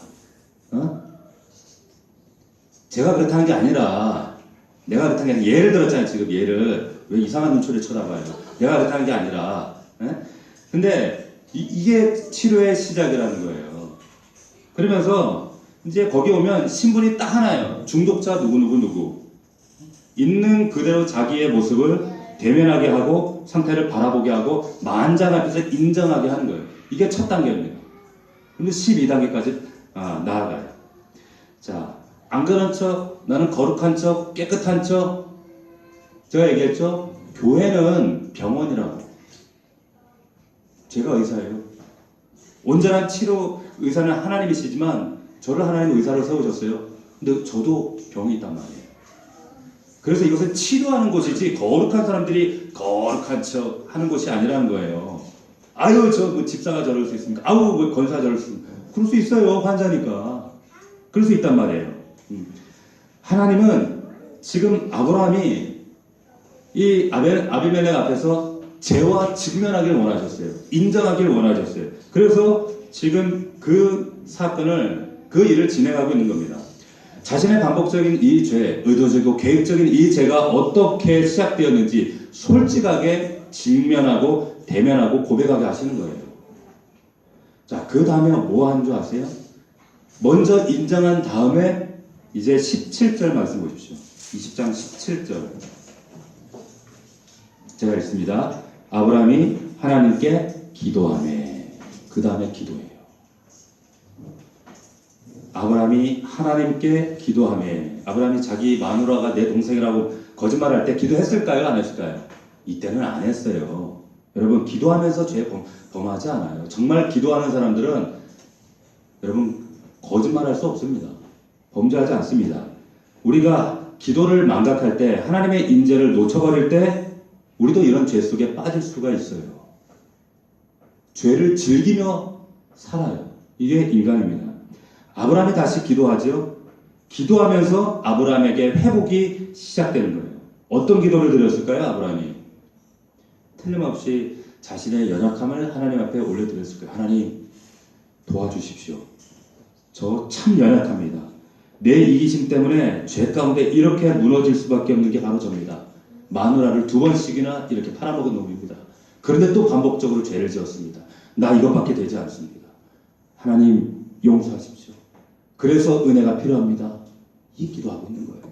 제가 그렇다는 게 아니라 내가 그렇다는 게 아니라 예를 들었잖아요. 지금 예를 왜 이상한 눈초리를 쳐다봐요. 내가 그렇다는 게 아니라 근데 이게 치료의 시작이라는 거예요. 그러면서 이제 거기 오면 신분이 딱 하나예요. 중독자 누구 있는 그대로 자기의 모습을 대면하게 하고 상태를 바라보게 하고 만장 앞에서 인정하게 하는 거예요. 이게 첫 단계입니다. 근데 12단계까지 나아가요. 자, 안 그런 척, 나는 거룩한 척, 깨끗한 척. 제가 얘기했죠? 교회는 병원이라고. 제가 의사예요. 온전한 치료 의사는 하나님이시지만 저를 하나님 의사로 세우셨어요. 근데 저도 병이 있단 말이에요. 그래서 이것은 치료하는 곳이지 거룩한 사람들이 거룩한 척 하는 곳이 아니라는 거예요. 아유, 집사가 저럴 수 있습니까? 아우, 권사가 저럴 수 있습니까? 그럴 수 있어요. 환자니까. 그럴 수 있단 말이에요. 하나님은 지금 아브라함이 이 아비멜렉 앞에서 죄와 직면하길 원하셨어요. 인정하길 원하셨어요. 그래서 지금 그 사건을, 그 일을 진행하고 있는 겁니다. 자신의 반복적인 이 죄, 의도적이고 계획적인 이 죄가 어떻게 시작되었는지 솔직하게 직면하고 대면하고 고백하게 하시는 거예요. 자, 그 다음에 뭐 하는 줄 아세요? 먼저 인정한 다음에 이제 17절 말씀 보십시오. 20장 17절. 제가 읽습니다. 아브라함이 하나님께 기도하매. 그 다음에 기도해요. 아브라함이 하나님께 기도하매. 아브라함이 자기 마누라가 내 동생이라고 거짓말할 때 기도했을까요? 안 했을까요? 이때는 안 했어요. 여러분, 기도하면서 죄 범하지 않아요. 정말 기도하는 사람들은 여러분 거짓말할 수 없습니다. 범죄하지 않습니다. 우리가 기도를 망각할 때, 하나님의 인재를 놓쳐버릴 때 우리도 이런 죄 속에 빠질 수가 있어요. 죄를 즐기며 살아요. 이게 인간입니다. 아브라함이 다시 기도하죠. 기도하면서 아브라함에게 회복이 시작되는 거예요. 어떤 기도를 드렸을까요? 아브라함이 틀림없이 자신의 연약함을 하나님 앞에 올려드렸을 거예요. 하나님 도와주십시오. 저 참 연약합니다. 내 이기심 때문에 죄 가운데 이렇게 무너질 수밖에 없는 게 바로 접니다. 마누라를 2번씩이나 이렇게 팔아먹은 놈입니다. 그런데 또 반복적으로 죄를 지었습니다. 나 이것밖에 되지 않습니다. 하나님 용서하십시오. 그래서 은혜가 필요합니다. 이 기도하고 있는 거예요.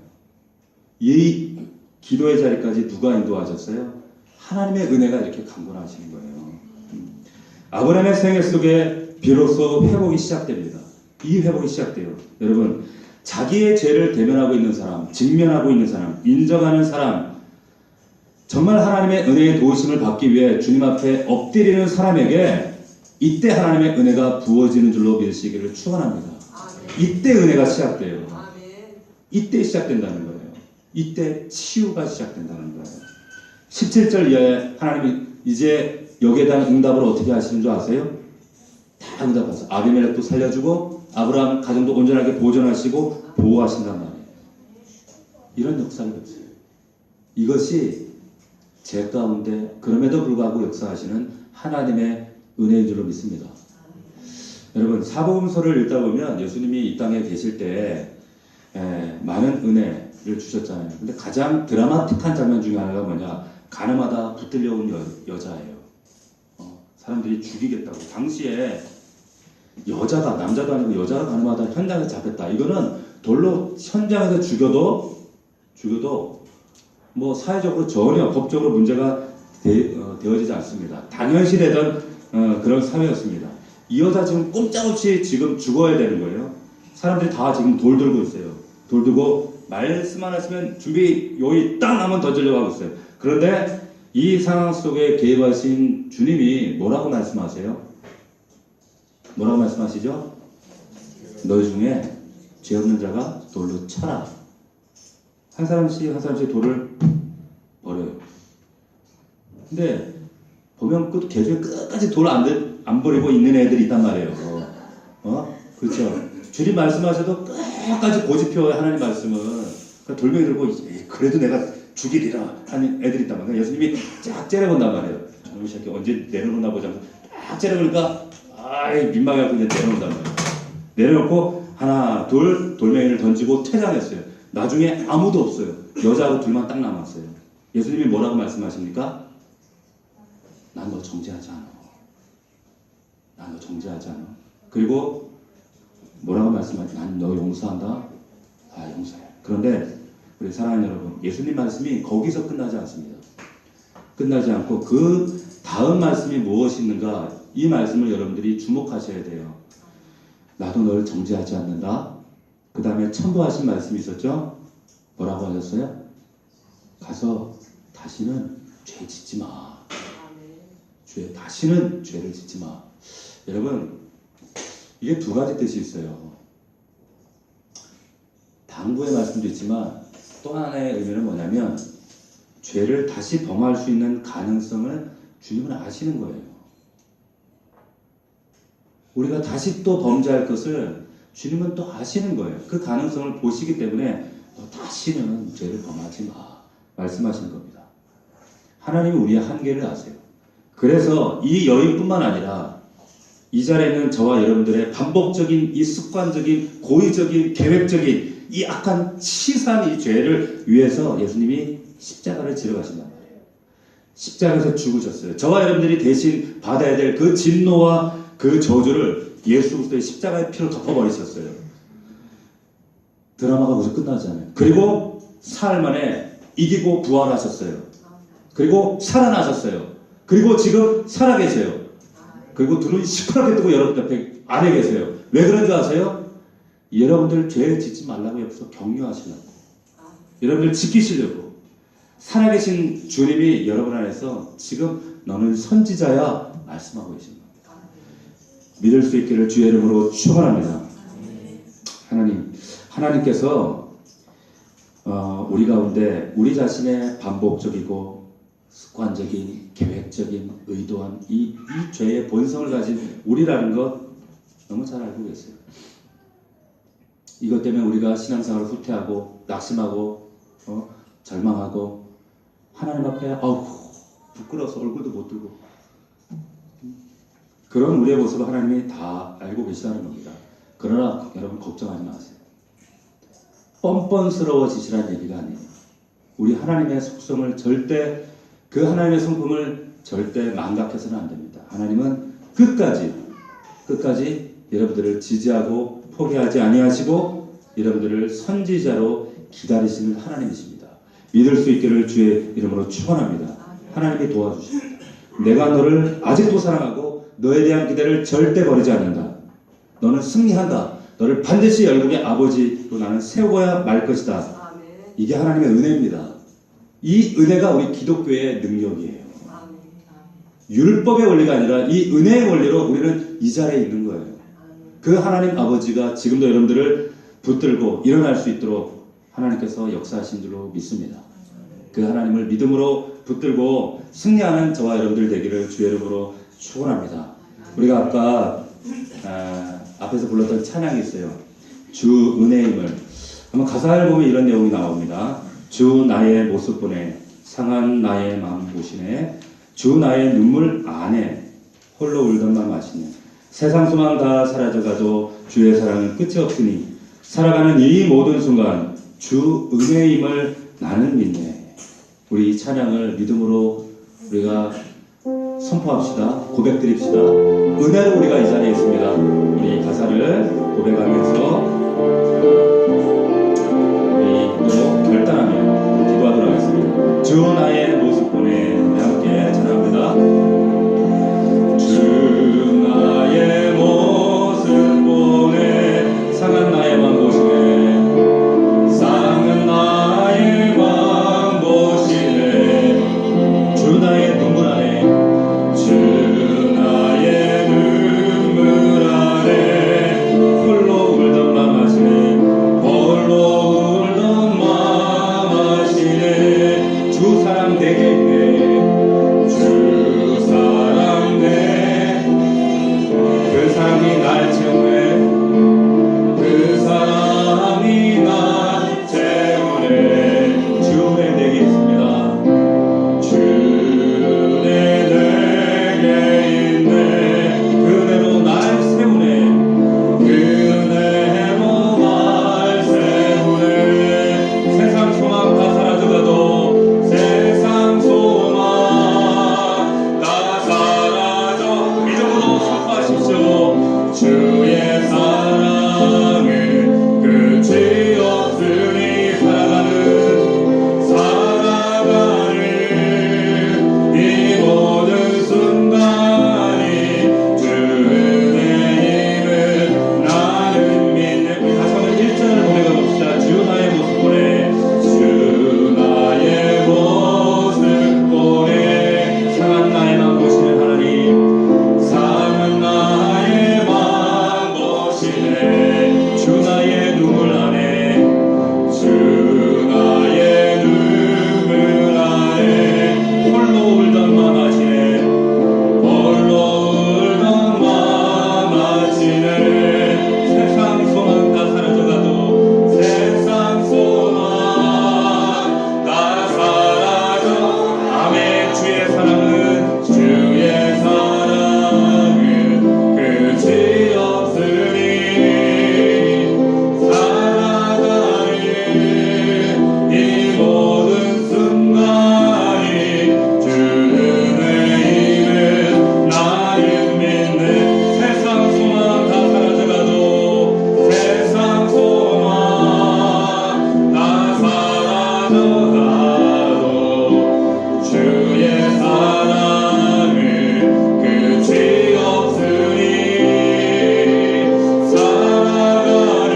이 기도의 자리까지 누가 인도하셨어요? 하나님의 은혜가 이렇게 강권하시는 거예요. 아브라함의 생애 속에 비로소 회복이 시작됩니다. 이 회복이 시작돼요. 여러분, 자기의 죄를 대면하고 있는 사람, 직면하고 있는 사람, 인정하는 사람, 정말 하나님의 은혜의 도우심을 받기 위해 주님 앞에 엎드리는 사람에게 이때 하나님의 은혜가 부어지는 줄로 믿으시기를 축원합니다. 이때 은혜가 시작돼요. 이때 시작된다는 거예요. 이때 치유가 시작된다는 거예요. 17절 이하에 하나님이 이제 여기에 대한 응답을 어떻게 하시는 줄 아세요? 다 응답하세요. 아비멜렉도 살려주고 아브라함 가정도 온전하게 보존하시고 보호하신단 말이에요. 이런 역사를 보세요. 이것이 제 가운데 그럼에도 불구하고 역사하시는 하나님의 은혜인 줄로 믿습니다. 여러분, 사복음서를 읽다 보면 예수님이 이 땅에 계실 때 많은 은혜를 주셨잖아요. 근데 가장 드라마틱한 장면 중에 하나가 뭐냐? 가늠하다 붙들려온 여자예요. 사람들이 죽이겠다고. 당시에 여자가, 남자도 아니고 여자가 가늠하다 현장에서 잡혔다. 이거는 돌로 현장에서 죽여도 뭐 사회적으로 전혀 법적으로 문제가 되어지지 않습니다. 당연시되던 그런 사회였습니다. 이 여자 지금 꼼짝없이 지금 죽어야 되는 거예요. 사람들이 다 지금 돌 들고 있어요. 돌 들고 말씀 안 하시면 준비 여기 딱 한번 던지려고 하고 있어요. 그런데 이 상황 속에 개입하신 주님이 뭐라고 말씀하세요? 뭐라고 말씀하시죠? 너희 중에 죄 없는 자가 돌로 쳐라. 한 사람씩 돌을 버려요. 근데 보면 개중에 끝까지 돌 안 버리고 있는 애들이 있단 말이에요. 그렇죠. 주님 말씀하셔도 끝까지 고집해요. 하나님 말씀은. 그러니까 돌멩이 들고 그래도 내가 죽이리라 하는 애들이 있단 말이에요. 예수님이 쫙 째려본단 말이에요. 저놈의 새끼 언제 내려놓나 보자. 쫙 째려보니까 민망해갖고 이제 내려놓는단 말이에요. 내려놓고 하나 돌멩이를 던지고 퇴장했어요. 나중에 아무도 없어요. 여자하고 둘만 딱 남았어요. 예수님이 뭐라고 말씀하십니까? 난 너 정죄하지 않아. 난 너 정죄하지 않아. 그리고 뭐라고 말씀하지? 난 너 용서한다. 용서해. 그런데 우리 사랑하는 여러분, 예수님 말씀이 거기서 끝나지 않습니다. 끝나지 않고 그 다음 말씀이 무엇이 있는가, 이 말씀을 여러분들이 주목하셔야 돼요. 나도 너를 정죄하지 않는다. 그 다음에 첨부하신 말씀이 있었죠? 뭐라고 하셨어요? 가서 다시는 죄 짓지 마. 다시는 죄를 짓지 마. 여러분, 이게 두 가지 뜻이 있어요. 당부의 말씀도 있지만 또 하나의 의미는 뭐냐면 죄를 다시 범할 수 있는 가능성을 주님은 아시는 거예요. 우리가 다시 또 범죄할 것을 주님은 또 아시는 거예요. 그 가능성을 보시기 때문에 너 다시는 죄를 범하지 마 말씀하시는 겁니다. 하나님은 우리의 한계를 아세요. 그래서 이 여인뿐만 아니라 이 자리에 있는 저와 여러분들의 반복적인 이 습관적인 고의적인 계획적인 이 악한 치사한 이 죄를 위해서 예수님이 십자가를 지러 가신단 말이에요. 십자가에서 죽으셨어요. 저와 여러분들이 대신 받아야 될 그 진노와 그 저주를 예수 그리스도의 십자가의 피로 덮어버리셨어요. 드라마가 거기서 끝나지 않아요. 그리고 사흘 만에 이기고 부활하셨어요. 그리고 살아나셨어요. 그리고 지금 살아계세요. 그리고 둘은 시퍼렇게 뜨고 여러분 옆에 안에 계세요. 왜 그런 줄 아세요? 여러분들 죄 짓지 말라고 옆에서 격려하시려고, 여러분들 지키시려고. 살아계신 주님이 여러분 안에서 지금 너는 선지자야 말씀하고 계신 겁니다. 믿을 수 있기를 주의 이름으로 축원합니다. 하나님께서 우리 가운데 우리 자신의 반복적이고 습관적인 계획적인 의도한 이 죄의 본성을 가진 우리라는 것 너무 잘 알고 계세요. 이것 때문에 우리가 신앙생활을 후퇴하고 낙심하고 절망하고 하나님 앞에 부끄러워서 얼굴도 못 들고 그런 우리의 모습을 하나님이 다 알고 계시다는 겁니다. 그러나 여러분 걱정하지 마세요. 뻔뻔스러워지시라는 얘기가 아니에요. 우리 하나님의 속성을 절대, 그 하나님의 성품을 절대 망각해서는 안 됩니다. 하나님은 끝까지 여러분들을 지지하고 포기하지 아니하시고 여러분들을 선지자로 기다리시는 하나님이십니다. 믿을 수 있기를 주의 이름으로 축원합니다. 하나님이 도와주십니다. 내가 너를 아직도 사랑하고 너에 대한 기대를 절대 버리지 않는다. 너는 승리한다. 너를 반드시 열국의 아버지로 나는 세워야 말 것이다. 아멘. 이게 하나님의 은혜입니다. 이 은혜가 우리 기독교의 능력이에요. 아멘. 율법의 원리가 아니라 이 은혜의 원리로 우리는 이 자리에 있는 거예요. 그 하나님 아버지가 지금도 여러분들을 붙들고 일어날 수 있도록 하나님께서 역사하신 줄로 믿습니다. 그 하나님을 믿음으로 붙들고 승리하는 저와 여러분들 되기를 주의 이름으로 축원합니다. 우리가 아까 앞에서 불렀던 찬양이 있어요. 주 은혜임을. 한번 가사를 보면 이런 내용이 나옵니다. 주 나의 모습 보네 상한 나의 마음 보시네 주 나의 눈물 안에 홀로 울던 맘 아시네 세상 소망 다 사라져가도 주의 사랑은 끝이 없으니 살아가는 이 모든 순간 주 은혜임을 나는 믿네. 우리 이 찬양을 믿음으로 우리가 선포합시다. 고백드립시다. 은혜로 우리가 이 자리에 있습니다. 우리 가사를 고백하면서 우리 또 결단하며 기도하도록 하겠습니다. 주 나의 모습 보내 함께 찬양합니다. 주 나의 모습 보내 상한 나의 맘 보시네 상한 나의 맘 보시네 주 나의 눈물 안에 주 나의 눈물 안에 홀로 울던 맘 아시네 홀로 울던 맘 아시네 주 사랑 내게 있네 주 사랑 그 사랑이 날 채우네 그 사랑이 날 채우네 주의 내게 있습니다 주의 내게 있네 그대로 날 세우네 그대로 날 세우네 세상 소망 다 사라져가도 세상 소망 다 사라져 믿음으로 선포하십시오 주의 사랑은 끝이 없으니 살아가는 이 모든 순간이 주의 힘을 나는 믿네. 우리 다시 한번 1절을 고백해 봅시다. 주 나의 모습 보내 주 나의 모습 보내 상한 나의 맘 보시는 하나님 상한 나의 맘 보시네 주 나의 눈물 안에 주 나의 눈물 안에 홀로 울던 맘 아시네 홀로 울던 맘 아시네 세상 소망 다 사라져가도 세상 소망 다 사라져 아멘 주의 사랑은 끝이 없으니 살아가는 이 모든 순간이 주의 힘을 나는 믿네 세상 소망 다 사라져가도 세상 소망 다 사라져가도 주의 사랑은 끝이 없으니 살아가는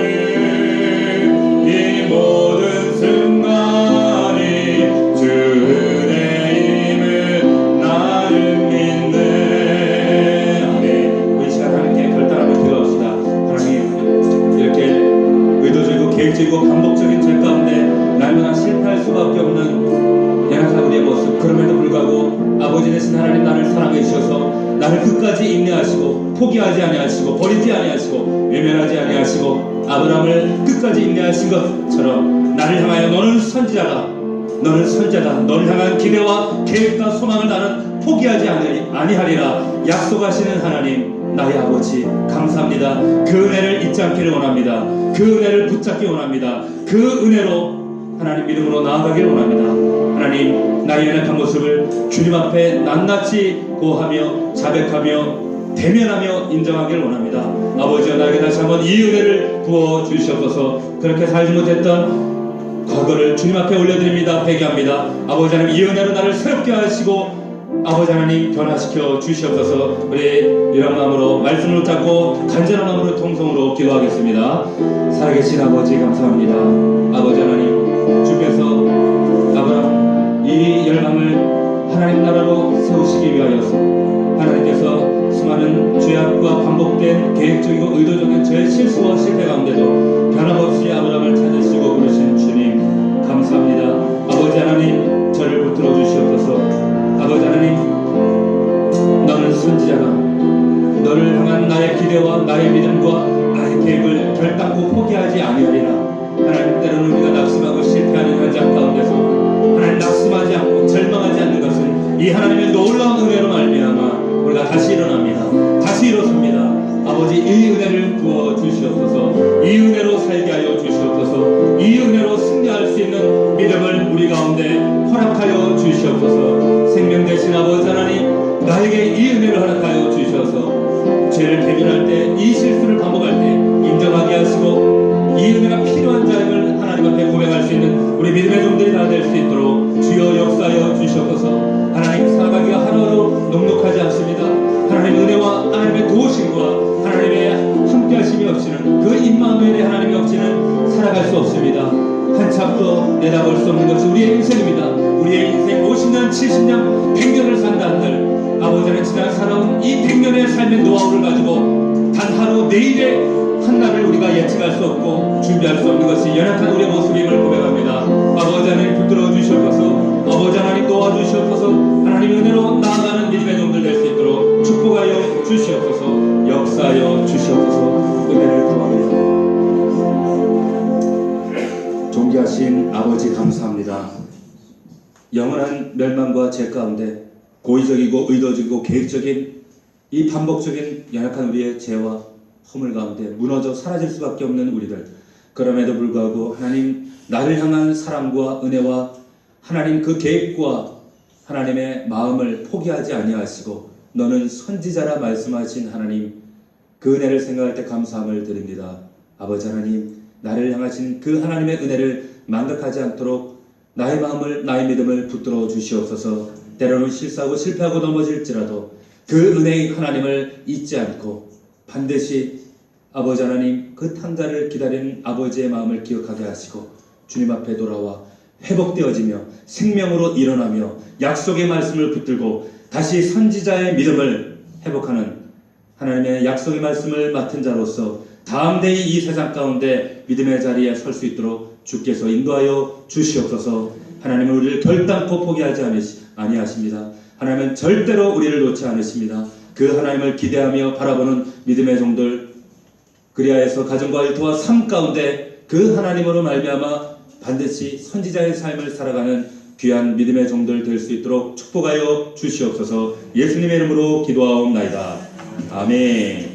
이 모든 순간이 주의 힘을 나는 믿네 아멘. 우리 시간 하나님께 결단하며 기도합시다. 하나님 이렇게 의도적이고 계획적이고 반복적인 죄 가운데 날마다 실패할 수밖에 없는 연약한 우리의 모습 그럼에도 불구하고 아버지 되신 하나님 나를 사랑해 주셔서 나를 끝까지 인내하시고 포기하지 아니하시고 버리지 아니하시고 외면하지 아니하시고 아브라함을 끝까지 인내하신 것처럼 나를 향하여 너는 선지자다 너는 선지자다 너를 향한 기대와 계획과 소망을 나는 포기하지 아니하리라 약속하시는 하나님 나의 아버지 감사합니다. 그 은혜를 잊지 않기를 원합니다. 그 은혜를 붙잡기 원합니다. 그 은혜로 하나님 믿음으로 나아가기를 원합니다. 하나님 나의 연약한 모습을 주님 앞에 낱낱이 고하며 자백하며 대면하며 인정하기를 원합니다. 아버지여 나에게 다시 한번 이 은혜를 부어주시옵소서. 그렇게 살지 못했던 과거를 주님 앞에 올려드립니다. 회개합니다. 아버지 하나님 이 은혜로 나를 새롭게 하시고 아버지 하나님 변화시켜 주시옵소서. 우리 이런 마음으로 말씀을 잡고 간절한 마음으로 통성으로 기도하겠습니다. 살아계신 아버지 감사합니다. 아버지 하나님 주께서 아브라함 이 열방을 하나님 나라로 세우시기 위하여서 하나님께서 수많은 죄악과 반복된 계획적이고 의도적인 저의 실수와 실패 가운데도 변함없이 아브라함을 찾으시고 부르신 주님 감사합니다. 아버지 하나님 저를 붙들어 주시옵소서. 아버지 하나님 너는 선지자라. 너를 향한 나의 기대와 나의 믿음과 나의 계획을 결단코 포기하지 아니하리라. 하나님 때로는 우리가 낙심하고 실패하는 현장 가운데서 하나님 낙심하지 않고 절망하지 않는 것은 이 하나님의 놀라운 은혜로 말미암아 우리가 다시 일어납니다. 다시 일어섭니다. 아버지 이 은혜를 부어 주시옵소서. 이 은혜로 살게 하여 주시옵소서. 이 은혜로 승리할 수 있는 믿음을 우리 가운데 허락하여 주시옵소서. 생명 되신 아버지 하나님 나에게 이 은혜를 허락하여 주셔서 죄를 대면할 때 이 실수를 반복할 때 인정하게 하시고 이 은혜가 필요한 자임을 하나님 앞에 고백할 수 있는 우리 믿음의 종들이 다 될 수 있도록 주여 역사하여 주시옵소서. 하나님 살아가기가 하루하루 넉넉하지 않습니다. 하나님의 은혜와 하나님의 도우심과 하나님의 함께하심이 없이는 그 입마음에 하나님이 없이는 살아갈 수 없습니다. 한참도 내다볼 수 없는 것이 우리의 인생입니다. 우리의 인생 50년, 70년, 100년을 산다 한들 아버지는 지난 살아온 이 100년의 삶의 노하우를 가지고 단 하루 내일의 한날을 우리가 예측할 수 없고 준비할 수 없는 것이 연약한 우리의 모습임을 고백합니다. 아버지 하나님 붙들어 주시옵소서. 아버지 하나님 도와주시옵소서. 하나님의 은혜로 나아가는 믿음의 종들 될 수 있도록 축복하여 주시옵소서. 역사하여 주시옵소서. 은혜를 구합니다. 존귀하신 아버지 감사합니다. 영원한 멸망과 죄 가운데 고의적이고 의도적이고 계획적인 이 반복적인 연약한 우리의 죄와 허물 가운데 무너져 사라질 수밖에 없는 우리들, 그럼에도 불구하고 하나님 나를 향한 사랑과 은혜와 하나님 그 계획과 하나님의 마음을 포기하지 아니하시고 너는 선지자라 말씀하신 하나님, 그 은혜를 생각할 때 감사함을 드립니다. 아버지 하나님, 나를 향하신 그 하나님의 은혜를 망각하지 않도록 나의 마음을 나의 믿음을 붙들어 주시옵소서. 때로는 실수하고 실패하고 넘어질지라도 그 은혜의 하나님을 잊지 않고 반드시 아버지 하나님 그 탕자를 기다리는 아버지의 마음을 기억하게 하시고 주님 앞에 돌아와 회복되어지며 생명으로 일어나며 약속의 말씀을 붙들고 다시 선지자의 믿음을 회복하는 하나님의 약속의 말씀을 맡은 자로서 다음 대의 이 세상 가운데 믿음의 자리에 설 수 있도록 주께서 인도하여 주시옵소서. 하나님은 우리를 결단코 포기하지 아니하십니다. 하나님은 절대로 우리를 놓지 않으십니다. 그 하나님을 기대하며 바라보는 믿음의 종들, 그리하여서 가정과 일터와 삶 가운데 그 하나님으로 말미암아 반드시 선지자의 삶을 살아가는 귀한 믿음의 종들 될 수 있도록 축복하여 주시옵소서. 예수님의 이름으로 기도하옵나이다. 아멘.